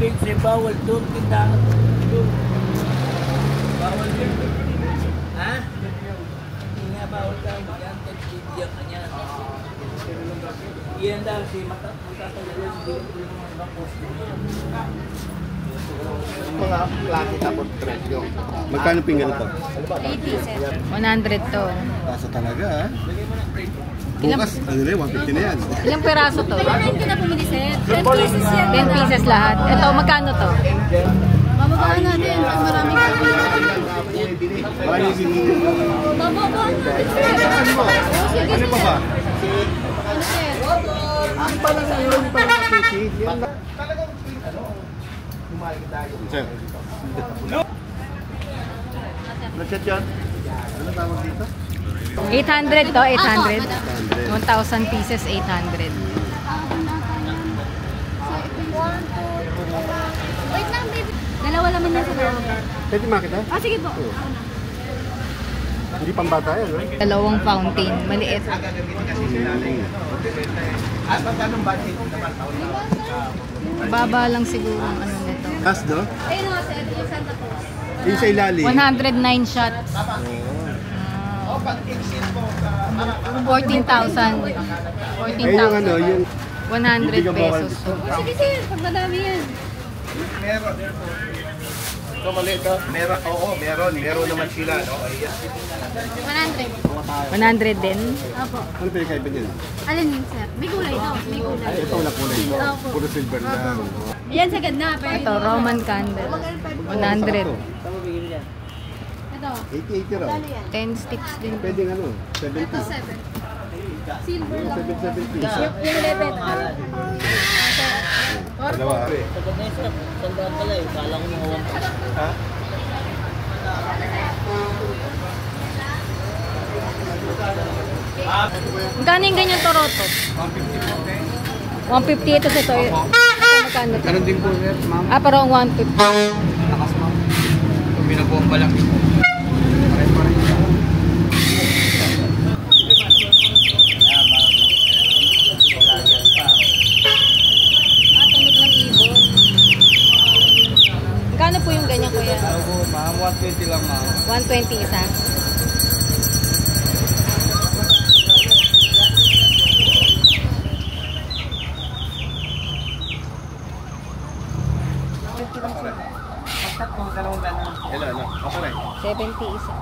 Siyempre, bawal doon, tindahan doon. Bawal doon. Ha? Hindi nga bawal daw. Yan, bibigyan ka niya. Yan daw, si matatagalan, hindi ko yung mga posto niya. Mga klase tapos presyo. Magkano pinggan ito? 80 sir. 100 to. Kaso talaga ha? Bukas, ano na yun, 150 na yan. Ilang peraso to? 90 na bumili sir. 10 pieces yan. 10 pieces lahat. Ito, magkano to? Bababaan natin. Pag maraming pabili. Maraming binili. Bababaan natin sir. Ano pa ba? Ano sir? Ang pala ngayon, parang sushi. Yan lang. Sir. Nag-chat yan? Ano tawag dito? 800 to, 800. 1,000 pieces, 800. Wait lang baby. Dalawa naman na sa loob. Pwede makita? Ah, sige po. Hindi pang bata yan, no? Dalawang fountain, maliit. Baba lang siguro ang ano nito. Gas, no? Ayun o, sir. Yung Santa Cruz. Yung sa ilalim. 109 shots. 14,000. Eh, yung ano, 14,000. yung 100 pesos. Oh, sige sir. Pag madami yan. Meron. Ito mali ito. Meron, oo, meron. Meron naman sila, no? Ayan. 100. 100 din. Opo. ano pinakaiba niyan? Alin yun sir? May kulay daw. May kulay. Ay, ito wala kulay. Opo. Puro silver lang. Yan sa ganda. Pero Ito, Roman candle. 100. ito. 80 raw. 10 sticks din. Pwede ano, 70. Ito 7. Silver lang. 770. Yung lepet. Dalawa. Sagot na yun, sir. Sandaan pala eh. Kala ko mga 1. Ha? Magkano yung ganyan Toronto? 150 ito sa toy. Magkano to? Meron din po, sir, ma'am. Ah, parang 150. Lakas, ma'am. Ito, binabuang pa lang ito. Pare-pare. Ah, tunog ng ibon. Magkano po yung ganyan, kuya? Ako, ma'am, 120 lang, ma'am. 120 isa. Hello, ano? Ako rin. 70 isa.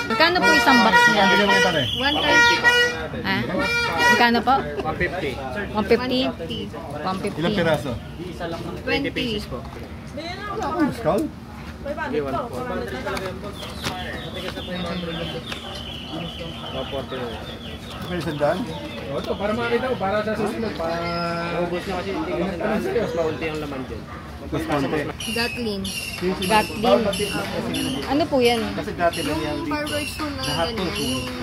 Magkano po isang box niya? 130. Ha? Magkano po? 150. 150? 150. Ilang piraso? 20 pieces po. Discount? Okay, 140. 140. Okay, sandaan? Ito, para makita ko, para sa susunod, para ubos na kasi hindi mas maunti ang laman dyan. Mas konti. Gatlin. Gatlin. Ano po yan? Kasi dati lang yan. Fireworks po na ganyan.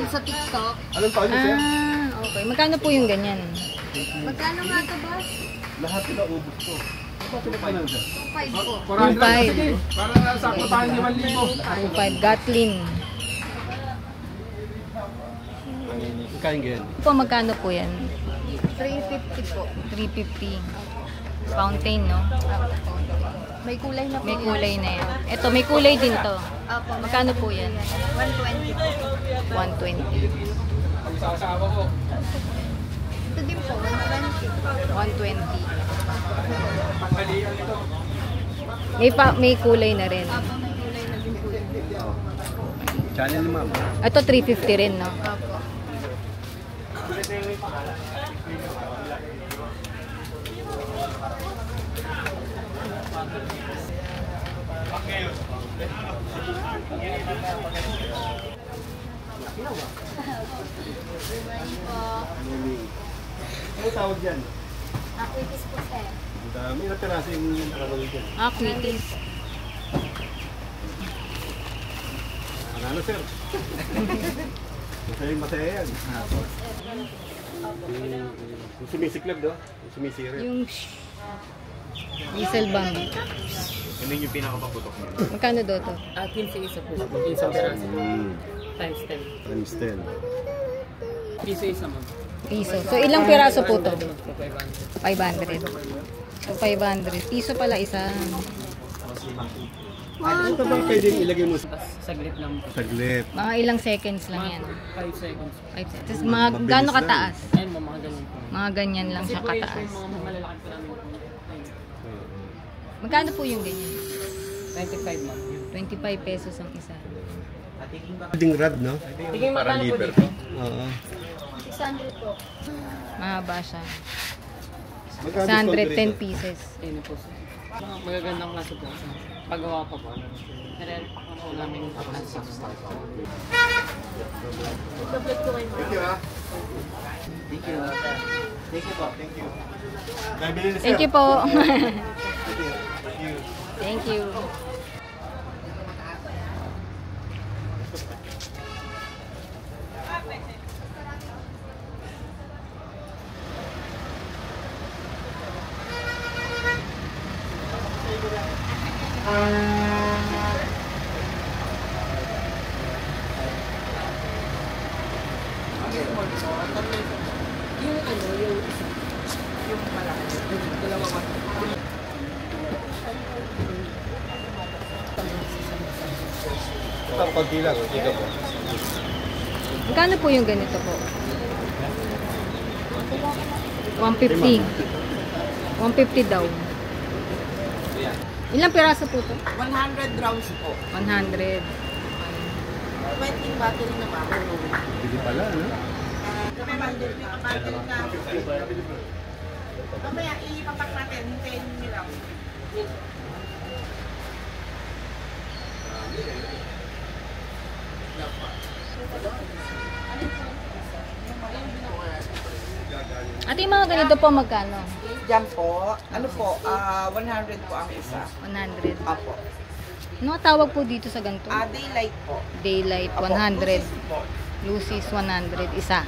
Yung sa TikTok. Anong taon yun, sir? Ah, okay. Magkano po yung ganyan? Magkano nga ito boss? Lahat sila ubus ko. Ano pinagpanan siya? 5 po. 2.5. Para sakto tayo 5,000. 2.5. Gatlin. Kain ganyan. Po, magkano po yan? 350 po. 350. Fountain, no? May kulay na po. May kulay na yan. Ito, may kulay din to. Opo. Magkano po yan? 120 po. 120. Sasawa ko. Ito din po, 120. 120. May kulay na rin. Opo, may kulay na din po yun. Channel ni ma'am. Ito, 350 rin, no? Opo. Ano tawag dyan? Aquitis po sir. Ang dami na piraso yung nakalagay dyan. Ah, quitties. Ano, sir? Masaya yan. Yung sumisiklab, no? Yung sumisira. Yung whistle bomb. Ano yung pinakapaputok mo? Magkano daw to? 15 isa po. Isang peraso. Times 10. Times 10. Piso isa mo. Piso. So, ilang piraso po to? 500. 500. So, 500. Piso pala isa. Ano ba pwedeng ilagay mo sa Saglit lang po. saglit? Mga ilang seconds lang yan. 5 seconds. 5 seconds. Tapos mga gaano kataas? Ayun, mga ganun po. Mga ganyan lang siya Kasi po yun kataas. yung mga malalaki po namin po. Ayun. Magkano po yung ganyan? 95 ma'am. 25 pesos ang isa. Pwedeng rod, no? Tingin mo Para magkano po liver. dito? Oo. 600 po. Mahaba siya. Magkano discount 110 rito? pieces. Ayun po. Mga magagandang klase po. Paggawa pa po. Pero ano po namin klase. Tablet ko kayo. Thank you, ha? Thank you. Thank you po. Thank you. Thank you po. Thank you. Yung ano, yung malaki. Yung dalawa ko. Ito, konti lang. Ito po. Magkano po yung ganito po? 150. 150 daw. Ilang piraso po to? 100 rounds po. 100. 20 battery na ba? Pwede pala, no? Mamaya ipapak natin, hintayin nila. At yung mga ganito po magkano? Diyan po, ano po, 100 po ang isa. 100. Apo. Ano tawag po dito sa ganito? Daylight po. Daylight, Apo, 100. Lucis po. Lucis, 100. Isa.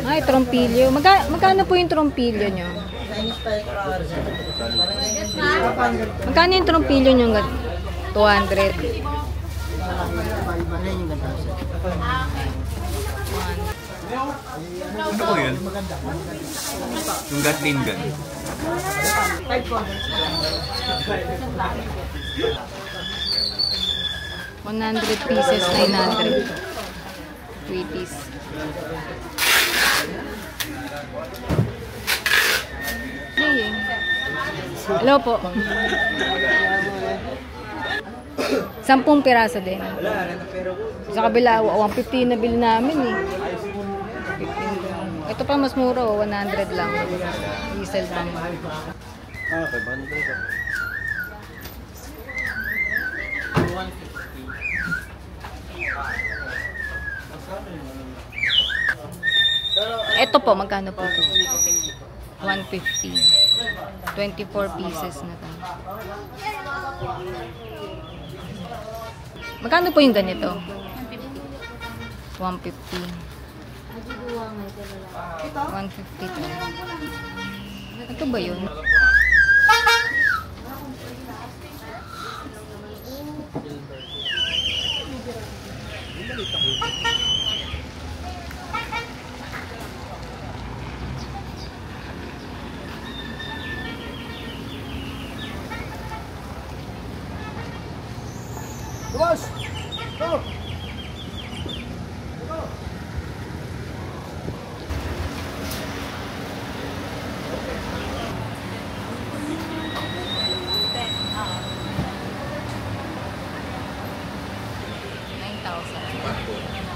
Ay, trompilyo. Magkano po yung trompilyo nyo? Magkano yung trompilyo nyo? 200. Ano po yun? Yung Gatling gun. $100, 900. 20s. Hello po. 10 piraso din. Sa kabila, 150 na bili namin eh. 15. Ito pa mas mura, 100 lang. Diesel lang. Ah, 500. Ito po, magkano po ito? 150. 24 pieces na to. Magkano po yung ganito? 150. 150 to. Ito ba yun? Boss! Go!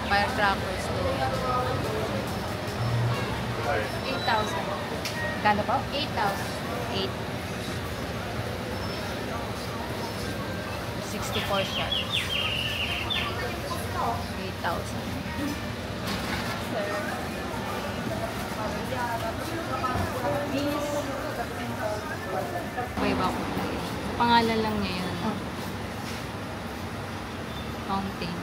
Firecrackers to 8,000. Kano po? 8,000. 8. 64 shots. Okay ba ako? Pangalan lang niya yun. Fountain.